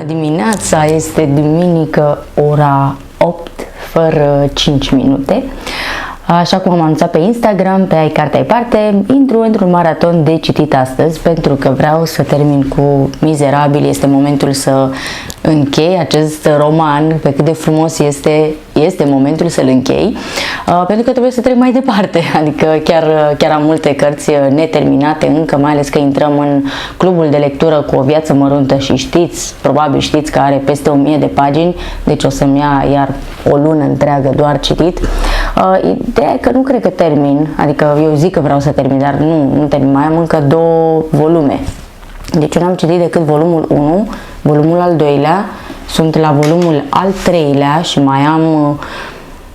Bună dimineața, este duminică, ora 8 fără 5 minute. Așa cum am anunțat pe Instagram, pe Ai Carte Ai Parte, intru într-un maraton de citit astăzi pentru că vreau să termin cu Mizerabil. Este momentul să închei acest roman, pe cât de frumos este momentul să-l închei, pentru că trebuie să trec mai departe, adică chiar am multe cărți neterminate încă, mai ales că intrăm în clubul de lectură cu O viață măruntă și probabil știți că are peste 1000 de pagini, deci o să-mi ia iar o lună întreagă doar citit. Ideea e că nu cred că termin, adică eu zic că vreau să termin, dar nu termin, mai am încă 2 volume. Deci eu n-am citit decât volumul 1, volumul al 2-lea, sunt la volumul al 3-lea și mai am,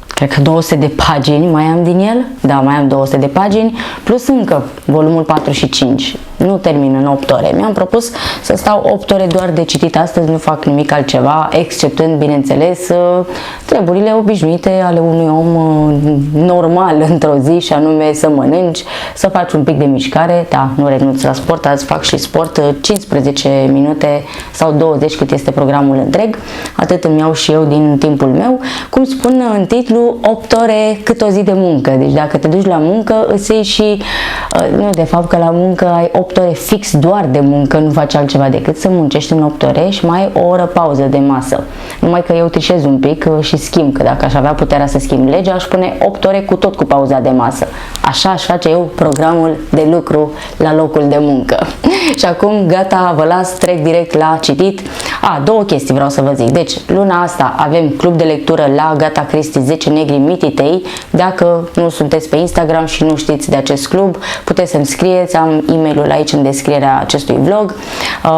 cred că 200 de pagini, mai am din el? Da, mai am 200 de pagini, plus încă volumul 4 și 5. Nu termin în 8 ore. Mi-am propus să stau 8 ore doar de citit astăzi, nu fac nimic altceva, exceptând, bineînțeles, treburile obișnuite ale unui om normal într-o zi, și anume să mănânci, să faci un pic de mișcare. Da, nu renunț la sport, azi fac și sport 15 minute sau 20 cât este programul întreg. Atât îmi iau și eu din timpul meu. Cum spun în titlu, 8 ore cât o zi de muncă. Deci dacă te duci la muncă, îți iei și, nu, de fapt că la muncă ai 8 ore fix doar de muncă, nu faci altceva decât să muncești în 8 ore și mai ai o oră pauză de masă. Numai că eu trișez un pic și schimb, că dacă aș avea puterea să schimb legea, aș pune 8 ore cu tot cu pauza de masă. Așa aș face eu programul de lucru la locul de muncă. Și acum gata, vă las, trec direct la citit. 2 chestii vreau să vă zic. Deci, luna asta avem club de lectură la Agatha Christie, 10 negri mititei. Dacă nu sunteți pe Instagram și nu știți de acest club, puteți să-mi scrieți, am e-mailul aici în descrierea acestui vlog,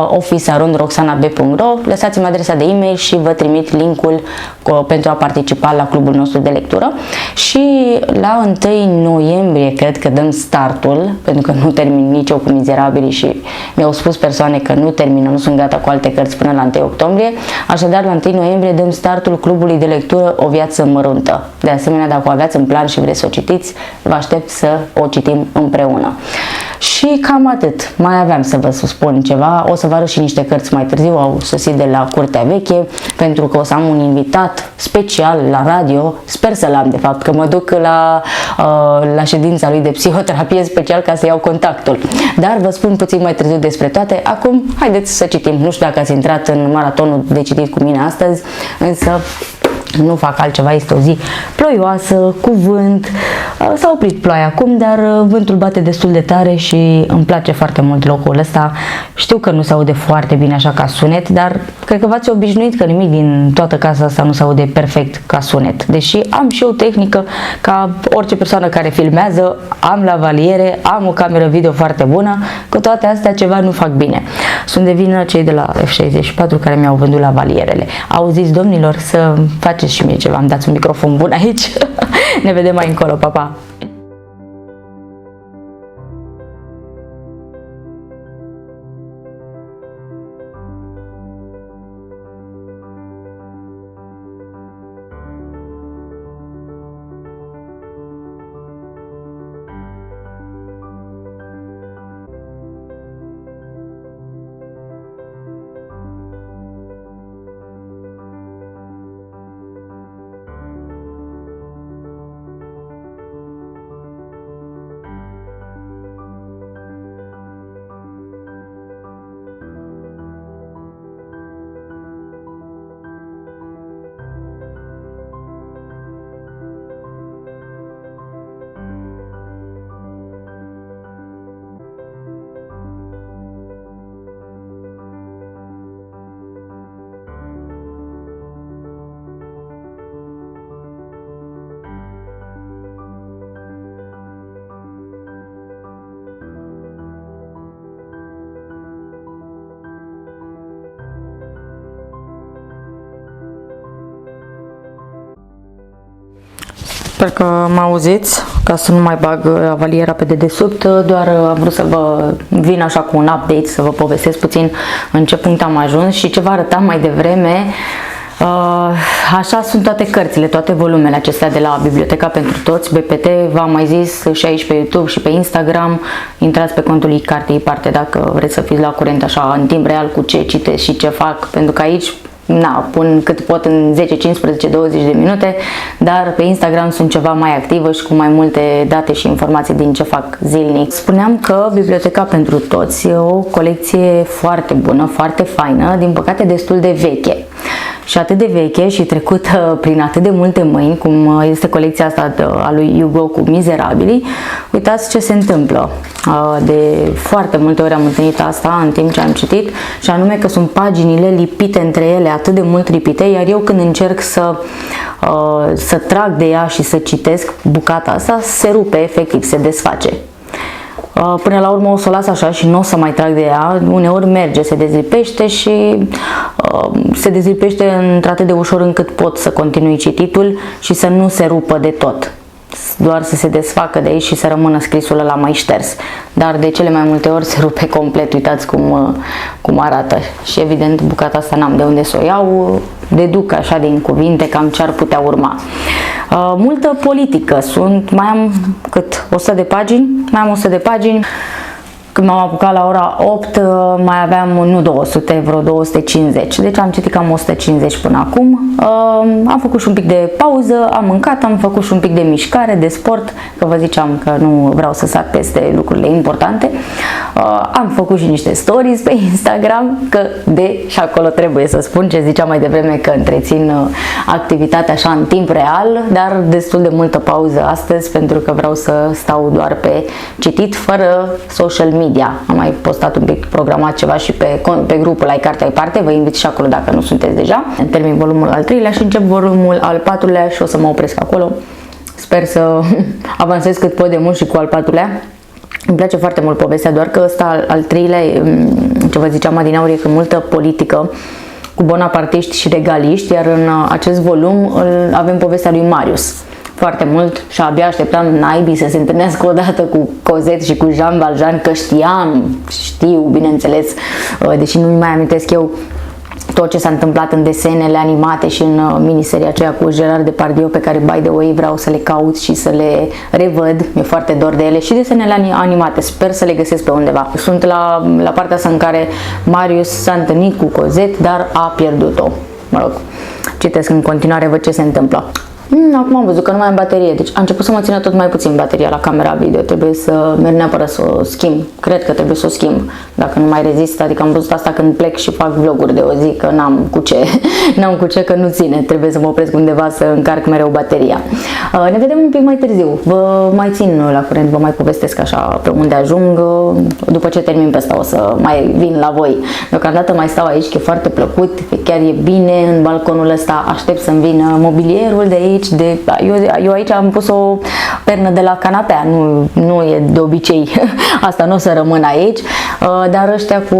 office@roxanab.ro. Lăsați-mi adresa de e-mail și vă trimit linkul pentru a participa la clubul nostru de lectură. Și la 1 noiembrie cred că dăm startul, pentru că nu termin nici eu cu Mizerabili și mi-au spus persoane că nu terminăm, nu sunt gata cu alte cărți până la 1 octombrie. Așadar, la 1 noiembrie dăm startul clubului de lectură O viață măruntă. De asemenea, dacă o aveați în plan și vreți să o citiți, vă aștept să o citim împreună. Și cam atât. Mai aveam să vă spun ceva, o să vă arăt și niște cărți mai târziu, au sosit de la Curtea Veche, pentru că o să am un invitat special la radio, sper să-l am de fapt, că mă duc la ședința lui de psihoterapie special ca să iau contactul. Dar vă spun puțin mai târziu despre toate. Acum, haideți să citim. Nu știu dacă ați intrat în maratonul de citit cu mine astăzi, însă nu fac altceva, este o zi ploioasă, cu vânt. S-a oprit ploaia acum, dar vântul bate destul de tare și îmi place foarte mult locul ăsta. Știu că nu se aude foarte bine așa ca sunet, dar cred că v-ați obișnuit că nimic din toată casa asta nu se aude perfect ca sunet. Deși am și o tehnică, ca orice persoană care filmează, am lavaliere, am o cameră video foarte bună, cu toate astea ceva nu fac bine. Sunt de vină cei de la F64 care mi-au vândut lavalierele. Auziți, domnilor, să faceți și mie ceva, îmi dați un microfon bun aici. Ne vedem mai încolo, pa, pa! Sper că mă auziți, ca să nu mai bag lavaliera pe dedesubt, doar am vrut să vă vin așa cu un update, să vă povestesc puțin în ce punct am ajuns și ce vă arătam mai devreme. Așa sunt toate cărțile, toate volumele acestea de la Biblioteca pentru Toți, BPT, v-am mai zis și aici pe YouTube și pe Instagram. Intrați pe contul Cartea Parte dacă vreți să fiți la curent așa în timp real cu ce citesc și ce fac, pentru că aici pun cât pot în 10, 15, 20 de minute, dar pe Instagram sunt ceva mai activă și cu mai multe date și informații din ce fac zilnic. Spuneam că Biblioteca pentru Toți e o colecție foarte bună, foarte faină, din păcate destul de veche. Și atât de veche și trecută prin atât de multe mâini, cum este colecția asta a lui Hugo cu Mizerabili, uitați ce se întâmplă. De foarte multe ori am întâlnit asta în timp ce am citit, și anume că sunt paginile lipite între ele, atât de mult lipite, iar eu când încerc să trag de ea și să citesc bucata asta, se rupe efectiv, se desface. Până la urmă o să o las așa și nu o să mai trag de ea. Uneori merge, se dezlipește și se dezlipește într-atât de ușor încât pot să continui cititul și să nu se rupă de tot. Doar să se desfacă de aici și să rămână scrisul ăla mai șters. Dar de cele mai multe ori se rupe complet, uitați cum arată. Și evident bucata asta n-am de unde să o iau, deduc așa din cuvinte cam ce ar putea urma. Multă politică, mai am cât 100 de pagini, Când m-am apucat la ora 8, mai aveam, nu 200, vreo 250. Deci am citit cam 150 până acum. Am făcut și un pic de pauză, am mâncat, am făcut și un pic de mișcare, de sport, că vă ziceam că nu vreau să sar peste lucrurile importante. Am făcut și niște stories pe Instagram, că și acolo trebuie să spun ce ziceam mai devreme, că întrețin activitatea așa în timp real, dar destul de multă pauză astăzi, pentru că vreau să stau doar pe citit, fără social media. Am mai postat un pic, programat ceva și pe grupul Ai Cartea Ai Parte, vă invit și acolo dacă nu sunteți deja. Termin volumul al 3-lea și încep volumul al 4-lea și o să mă opresc acolo. Sper să avansez cât pot de mult și cu al 4-lea. Îmi place foarte mult povestea, doar că ăsta al 3-lea, ce vă ziceam adineauri, e cu multă politică, cu bonapartiști și regaliști, iar în acest volum avem povestea lui Marius. Foarte mult și abia așteptam naibii să se întâlnească odată cu Cosette și cu Jean Valjean, că știu, bineînțeles, deși nu-mi mai amintesc eu tot ce s-a întâmplat în desenele animate și în miniseria aceea cu Gerard Depardieu, pe care, by the way, vreau să le caut și să le revăd. Mi-e foarte dor de ele, și desenele animate, sper să le găsesc pe undeva. Sunt la partea asta în care Marius s-a întâlnit cu Cosette, dar a pierdut-o. Mă rog, citesc în continuare, văd ce se întâmplă. Acum am văzut că nu mai am baterie, deci a început să mă țină tot mai puțin bateria la camera video. Trebuie să merg neapărat să o schimb. Cred că trebuie să o schimb, dacă nu mai rezist. Adică am văzut asta când plec și fac vloguri de o zi, că n-am cu ce, că nu ține. Trebuie să mă opresc undeva să încarc mereu bateria. Ne vedem un pic mai târziu. Vă mai țin la curent, vă mai povestesc așa pe unde ajung. După ce termin pe asta o să mai vin la voi. Deocamdată mai stau aici, că e foarte plăcut, chiar e bine în balconul ăsta. Aștept să-mi vină mobilierul de aici. Eu aici am pus o pernă de la canapea, nu e de obicei, asta nu o să rămână aici, dar ăștia cu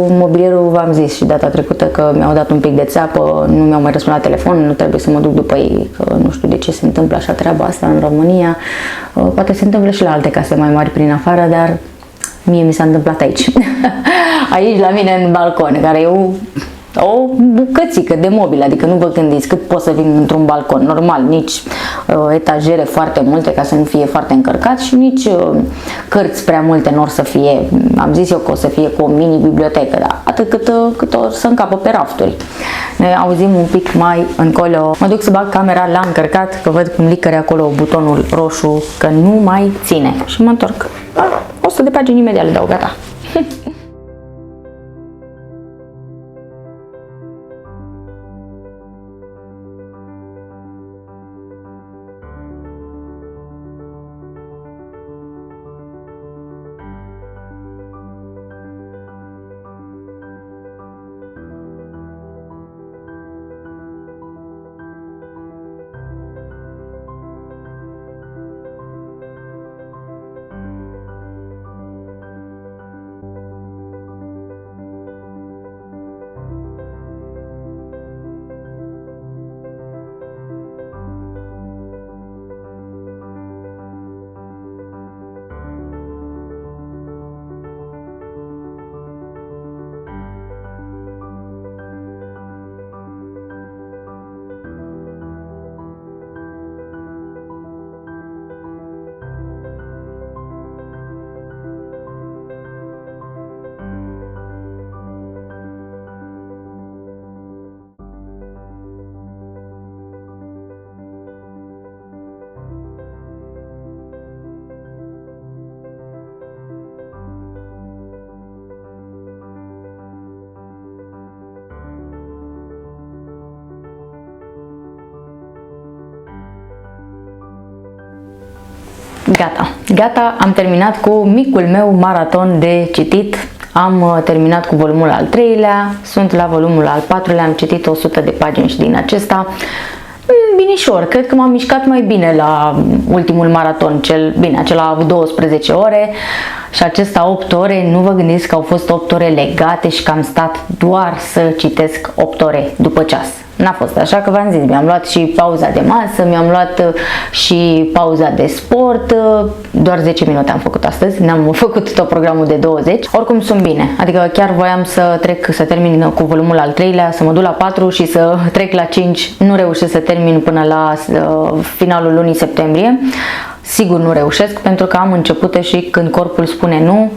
mobilierul, v-am zis și data trecută că mi-au dat un pic de țeapă, nu mi-au mai răspuns la telefon, nu trebuie să mă duc după ei, că nu știu de ce se întâmplă așa treaba asta în România. Poate se întâmplă și la alte case mai mari prin afară, dar mie mi s-a întâmplat aici, aici la mine în balcon, care e o bucățică de mobil, adică nu vă gândiți cât pot să vin într-un balcon normal, nici etajere foarte multe ca să nu fie foarte încărcat și nici cărți prea multe nu or să fie, am zis eu că o să fie cu o mini bibliotecă, dar atât cât o să încapă pe rafturi. Ne auzim un pic mai încolo, mă duc să bag camera la încărcat, că văd cum licăre acolo butonul roșu, că nu mai ține și mă întorc. 100 de pagini imediat le dau, gata. Gata, am terminat cu micul meu maraton de citit. Am terminat cu volumul al 3-lea, sunt la volumul al 4-lea, am citit 100 de pagini și din acesta binișor, cred că m-am mișcat mai bine la ultimul maraton, acela a avut 12 ore și acesta 8 ore, nu vă gândiți că au fost 8 ore legate și că am stat doar să citesc 8 ore după ceas. N-a fost așa, că v-am zis, mi-am luat și pauza de masă, mi-am luat și pauza de sport, doar 10 minute am făcut astăzi, n-am făcut tot programul de 20, oricum sunt bine, adică chiar voiam să termin cu volumul al 3-lea, să mă duc la 4 și să trec la 5, nu reușesc să termin până la finalul lunii septembrie. Sigur nu reușesc, pentru că am începute și când corpul spune nu,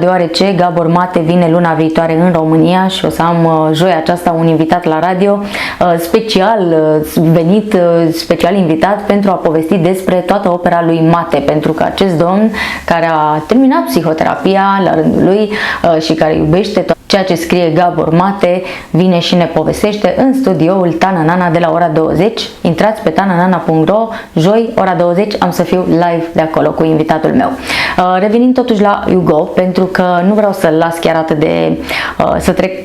deoarece Gabor Mate vine luna viitoare în România și o să am joia aceasta un invitat la radio special invitat pentru a povesti despre toată opera lui Mate, pentru că acest domn care a terminat psihoterapia la rândul lui și care iubește ceea ce scrie Gabor Mate, vine și ne povestește în studioul Tananana de la ora 20. Intrați pe tananana.ro, joi, ora 20, am să fiu live de acolo cu invitatul meu. Revenind totuși la Hugo, pentru că nu vreau să-l las chiar atât de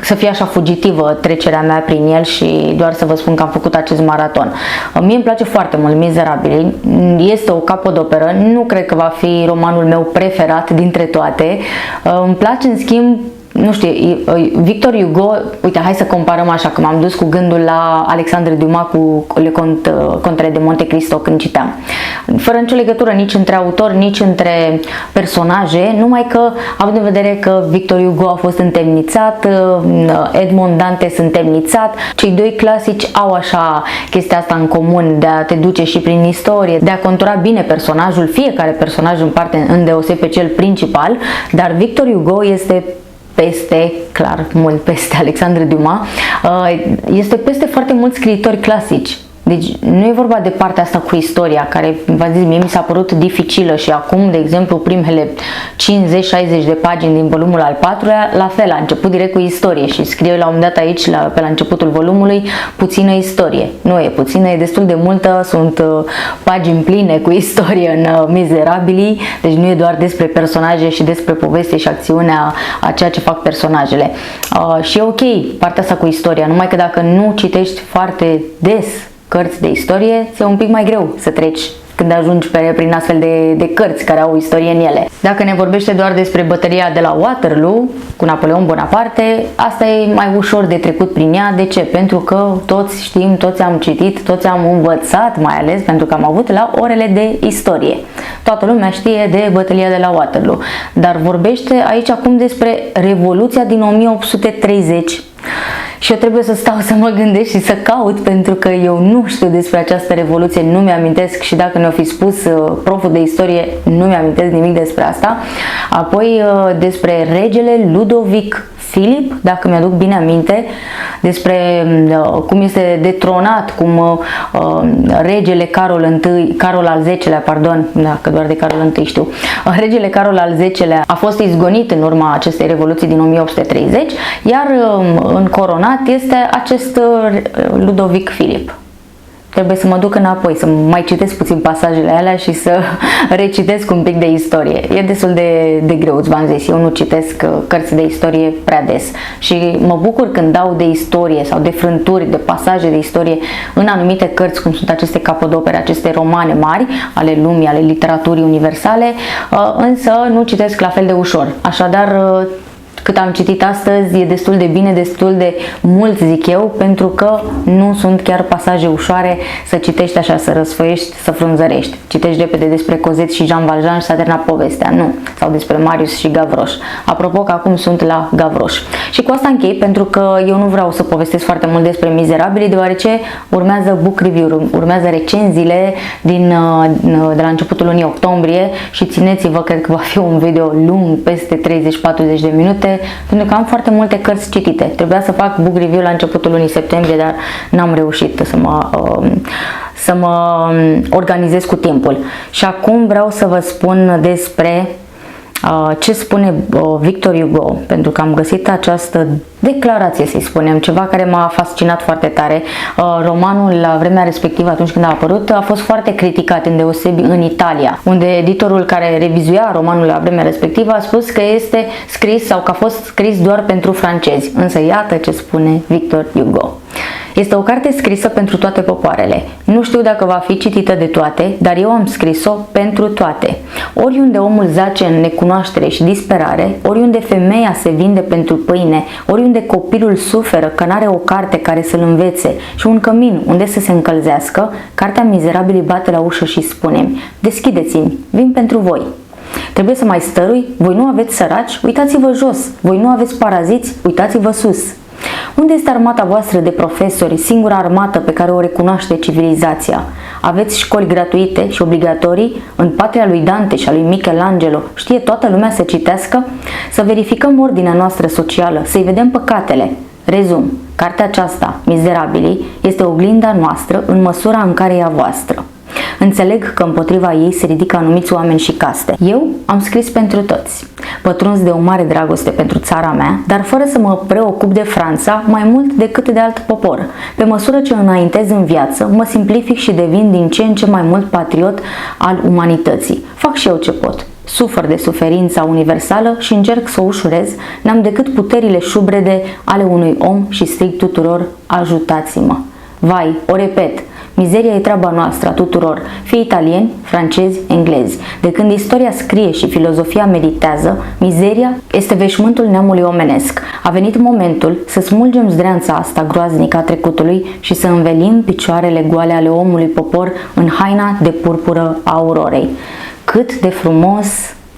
să fie așa fugitivă trecerea mea prin el și doar să vă spun că am făcut acest maraton. Mie îmi place foarte mult Mizerabili, este o capodoperă, nu cred că va fi romanul meu preferat dintre toate. Îmi place în schimb, nu știu, Victor Hugo, uite, hai să comparăm așa, că m-am dus cu gândul la Alexandre Dumas cu Le Contele de Monte Cristo când citeam. Fără nicio legătură nici între autor, nici între personaje, numai că, având în vedere că Victor Hugo a fost întemnițat, Edmond Dantes întemnițat, cei doi clasici au așa chestia asta în comun de a te duce și prin istorie, de a contura bine personajul, fiecare personaj în parte, îndeoseb pe cel principal, dar Victor Hugo este mult peste Alexandre Dumas, este peste foarte mulți scriitori clasici. Deci nu e vorba de partea asta cu istoria, care, v-am zis, mie mi s-a părut dificilă și acum, de exemplu, primele 50-60 de pagini din volumul al 4-lea, la fel, a început direct cu istorie și scrie la un moment dat aici, pe la începutul volumului, puțină istorie. Nu e puțină, e destul de multă, sunt pagini pline cu istorie în Mizerabili, deci nu e doar despre personaje și despre poveste și acțiunea a ceea ce fac personajele. Și e ok partea asta cu istoria, numai că dacă nu citești foarte des cărți de istorie, ți-e un pic mai greu să treci când ajungi prin astfel de cărți care au istorie în ele. Dacă ne vorbește doar despre bătălia de la Waterloo cu Napoleon Bonaparte, asta e mai ușor de trecut prin ea. De ce? Pentru că toți știm, toți am citit, toți am învățat, mai ales pentru că am avut la orele de istorie. Toată lumea știe de bătălia de la Waterloo, dar vorbește aici acum despre Revoluția din 1830. Și eu trebuie să stau să mă gândesc și să caut, pentru că eu nu știu despre această revoluție, nu mi-amintesc și dacă ne-o fi spus proful de istorie, nu mi-amintesc nimic despre asta. Apoi despre regele Ludovic Filip, dacă mi-aduc bine aminte, despre cum este detronat, cum regele Carol al X-lea, pardon, că doar de Carol I știu, regele Carol al X-lea a fost izgonit în urma acestei revoluții din 1830, iar încoronat este acest Ludovic Filip. Trebuie să mă duc înapoi, să mai citesc puțin pasajele alea și să recitesc un pic de istorie. E destul de greu, v-am zis, eu nu citesc cărți de istorie prea des. Și mă bucur când dau de istorie sau de frânturi, de pasaje de istorie în anumite cărți, cum sunt aceste capodopere, aceste romane mari ale lumii, ale literaturii universale, însă nu citesc la fel de ușor. Așadar, cât am citit astăzi e destul de bine, destul de mult, zic eu, pentru că nu sunt chiar pasaje ușoare să citești așa, să răsfăiești, să frunzărești. Citești repede despre Cosette și Jean Valjean și s-a terminat povestea, nu. Sau despre Marius și Gavroche. Apropo că acum sunt la Gavroche. Și cu asta închei, pentru că eu nu vreau să povestesc foarte mult despre Mizerabili, deoarece urmează book review, urmează recenziile de la începutul lunii octombrie și țineți-vă, cred că va fi un video lung, peste 30-40 de minute, pentru că am foarte multe cărți citite. Trebuia să fac book review la începutul lunii septembrie, dar n-am reușit să mă organizez cu timpul. Și acum vreau să vă spun despre ce spune Victor Hugo, pentru că am găsit această declarație, să-i spunem, ceva care m-a fascinat foarte tare. Romanul la vremea respectivă, atunci când a apărut, a fost foarte criticat, îndeosebi în Italia, unde editorul care revizuia romanul la vremea respectivă a spus că este scris sau că a fost scris doar pentru francezi. Însă iată ce spune Victor Hugo. Este o carte scrisă pentru toate popoarele. Nu știu dacă va fi citită de toate, dar eu am scris-o pentru toate. Oriunde omul zace în necunoaștere și disperare, oriunde femeia se vinde pentru pâine, oriunde copilul suferă că n-are o carte care să-l învețe și un cămin unde să se încălzească, Cartea Mizerabilii bate la ușă și spune: deschideți-mi, vin pentru voi. Trebuie să mai stărui? Voi nu aveți săraci? Uitați-vă jos. Voi nu aveți paraziți? Uitați-vă sus. Unde este armata voastră de profesori, singura armată pe care o recunoaște civilizația? Aveți școli gratuite și obligatorii? În patria lui Dante și a lui Michelangelo știe toată lumea să citească? Să verificăm ordinea noastră socială, să-i vedem păcatele. Rezum, cartea aceasta, Mizerabilii, este oglinda noastră în măsura în care e a voastră. Înțeleg că împotriva ei se ridică anumiți oameni și caste. Eu am scris pentru toți, pătruns de o mare dragoste pentru țara mea, dar fără să mă preocup de Franța mai mult decât de alt popor. Pe măsură ce înaintez în viață, mă simplific și devin din ce în ce mai mult patriot al umanității. Fac și eu ce pot. Sufăr de suferința universală și încerc să o ușurez, n-am decât puterile șubrede ale unui om și strig tuturor: ajutați-mă. Vai, o repet, mizeria e treaba noastră a tuturor, fie italieni, francezi, englezi. De când istoria scrie și filozofia meditează, mizeria este veșmântul neamului omenesc. A venit momentul să smulgem zdreanța asta groaznică a trecutului și să învelim picioarele goale ale omului popor în haina de purpură a aurorei. Cât de frumos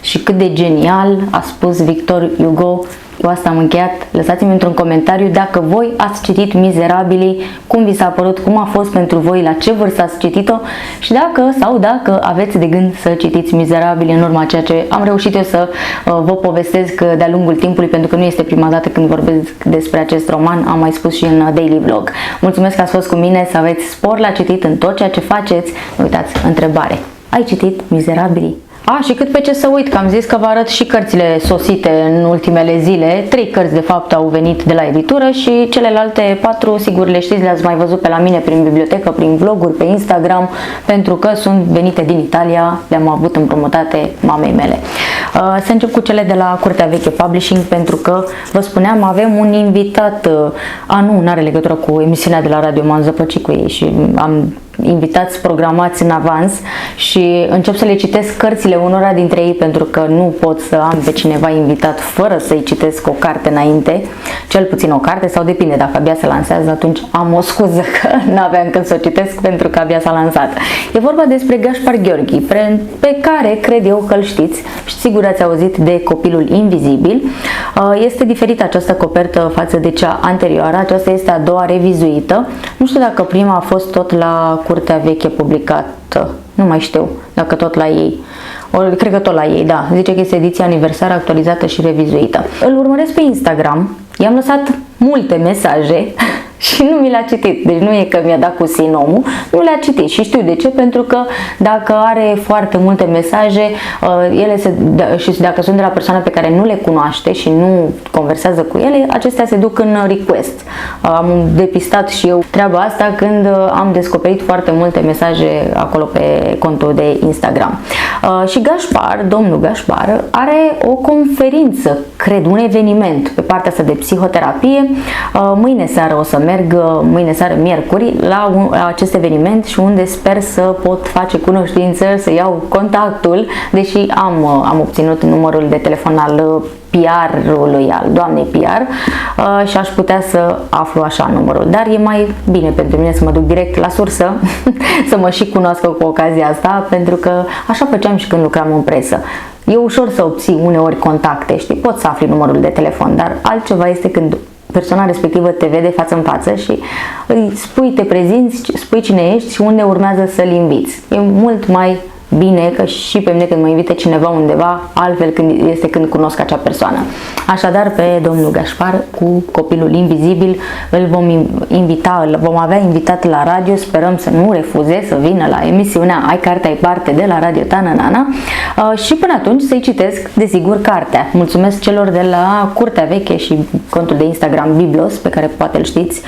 și cât de genial a spus Victor Hugo. Eu asta am încheiat. Lăsați-mi într-un comentariu dacă voi ați citit Mizerabilii, cum vi s-a părut, cum a fost pentru voi, la ce vârstă ați citit-o și dacă aveți de gând să citiți Mizerabilii în urma ceea ce am reușit eu să vă povestesc de-a lungul timpului, pentru că nu este prima dată când vorbesc despre acest roman, am mai spus și în daily vlog. Mulțumesc că ați fost cu mine, să aveți spor la citit în tot ceea ce faceți. Nu uitați, întrebare: ai citit Mizerabilii? Și cât pe ce să uit, că am zis că vă arăt și cărțile sosite în ultimele zile. 3 cărți de fapt au venit de la editură și celelalte 4, sigur le știți, le-ați mai văzut pe la mine prin bibliotecă, prin vloguri, pe Instagram, pentru că sunt venite din Italia, le-am avut împrumutate mamei mele. Să încep cu cele de la Curtea Veche Publishing, pentru că, vă spuneam, avem un invitat, nu are legătură cu emisiunea de la radio, m-am zăpăcit cu ei și am invitați programați în avans și încep să le citesc cărțile unora dintre ei, pentru că nu pot să am pe cineva invitat fără să-i citesc o carte înainte, cel puțin o carte, sau depinde, dacă abia se lansează, atunci am o scuză că n-aveam când să o citesc pentru că abia s-a lansat. E vorba despre Gaspar Gheorghi, pe care cred eu că îl știți și sigur ați auzit de Copilul Invizibil. Este diferită această copertă față de cea anterioară, aceasta este a doua revizuită. Nu știu dacă prima a fost tot la Curtea Veche publicată, nu mai știu dacă tot la ei. Cred că tot la ei, da. Zice că este ediția aniversară actualizată și revizuită. Îl urmăresc pe Instagram, i-am lăsat multe mesaje și nu mi l-a citit. Deci nu e că mi-a dat cu sin omul, nu le-a citit. Și știu de ce, pentru că dacă are foarte multe mesaje, și dacă sunt de la persoane pe care nu le cunoaște și nu conversează cu ele, acestea se duc în request. Am depistat și eu treaba asta când am descoperit foarte multe mesaje acolo pe contul de Instagram. Și Gaspar, domnul Gaspar, are o conferință, cred, un eveniment pe partea asta de psihoterapie. Mâine seară o să merg, mâine seară, miercuri, la acest eveniment și unde sper să pot face cunoștință, să iau contactul, deși am obținut numărul de telefon al PR-ului, al doamnei PR, și aș putea să aflu așa numărul, dar e mai bine pentru mine să mă duc direct la sursă să mă și cunoască cu ocazia asta, pentru că așa făceam și când lucram în presă. E ușor să obții uneori contacte, știi, poți să afli numărul de telefon, dar altceva este când persoana respectivă te vede față în față și îi spui, te prezinți, spui cine ești și unde urmează să-l inviți. E mult mai bine, că și pe mine când mă invite cineva undeva, altfel când cunosc acea persoană. Așadar, pe domnul Gașpar cu Copilul Invizibil îl vom avea invitat la radio, sperăm să nu refuze să vină la emisiunea Ai Carte, Ai Parte de la Radio Tananana și până atunci să-i citesc, desigur, cartea. Mulțumesc celor de la Curtea Veche și contul de Instagram Biblos, pe care poate îl știți,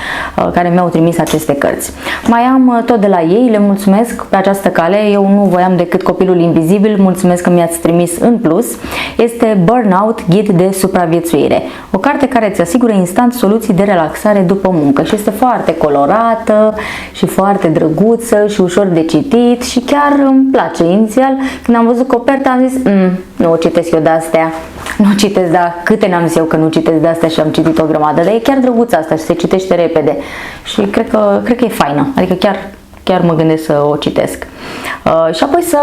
care mi-au trimis aceste cărți. Mai am tot de la ei, le mulțumesc pe această cale, eu nu voiam decât Copilul Invizibil, mulțumesc că mi-ați trimis în plus. Este Burnout, ghid de supraviețuire. O carte care îți asigură instant soluții de relaxare după muncă și este foarte colorată și foarte drăguță și ușor de citit și chiar îmi place. Inițial, când am văzut coperta, am zis, nu o citesc eu de astea, nu citesc, dar câte n-am zis eu că nu citesc de astea și am citit o grămadă, dar e chiar drăguță asta și se citește repede și cred că e faină, adică chiar mă gândesc să o citesc și apoi să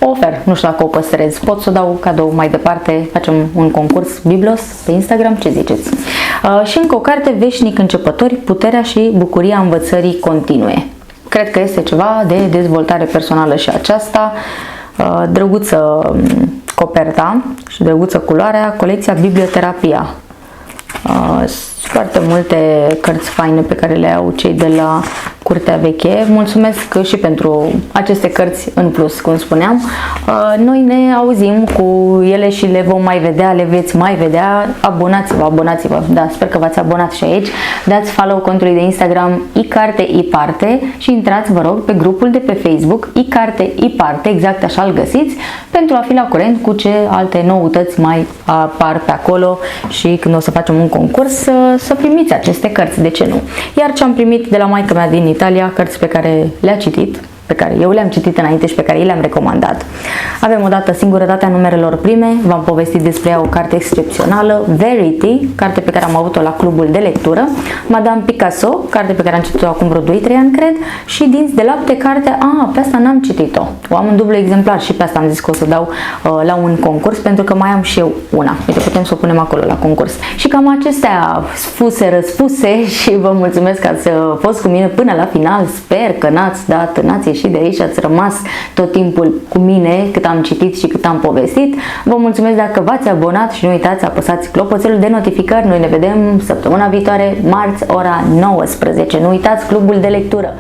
o ofer, nu știu dacă o păstrez, pot să o dau cadou mai departe, facem un concurs Biblos pe Instagram, ce ziceți? Și încă o carte, Veșnic Începători, puterea și bucuria învățării continue. Cred că este ceva de dezvoltare personală și aceasta, drăguță coperta și drăguță culoarea, colecția Biblioterapia. Foarte multe cărți faine pe care le au cei de la Curtea Veche. Mulțumesc și pentru aceste cărți în plus, cum spuneam. Noi ne auzim cu ele și le vom mai vedea, le veți mai vedea. Abonați-vă, da, sper că v-ați abonat și aici. Dați follow contului de Instagram iCarte iParte și intrați, vă rog, pe grupul de pe Facebook iCarte iParte, exact așa îl găsiți, pentru a fi la curent cu ce alte noutăți mai apar pe acolo și când o să facem un concurs să primiți aceste cărți, de ce nu? Iar ce am primit de la maică mea din Italia, cărți pe care le-a citit, pe care eu le-am citit înainte și pe care ei le-am recomandat. Avem odată Singurătatea numerelor prime, v-am povestit despre ea, o carte excepțională, Verity, carte pe care am avut-o la clubul de lectură, Madame Picasso, carte pe care am citit-o acum vreo 2-3 ani, cred, și Dinți de lapte, cartea, pe asta n-am citit-o, o am în dublu exemplar și pe asta am zis că o să dau la un concurs, pentru că mai am și eu una, uite, putem să o punem acolo la concurs. Și cam acestea răspuse și vă mulțumesc că ați fost cu mine până la final, sper că n-ați ieșit de aici, ați rămas tot timpul cu mine cât am citit și cât am povestit. Vă mulțumesc dacă v-ați abonat și nu uitați, apăsați clopoțelul de notificări. Noi ne vedem săptămâna viitoare, marți, ora 19. Nu uitați clubul de lectură.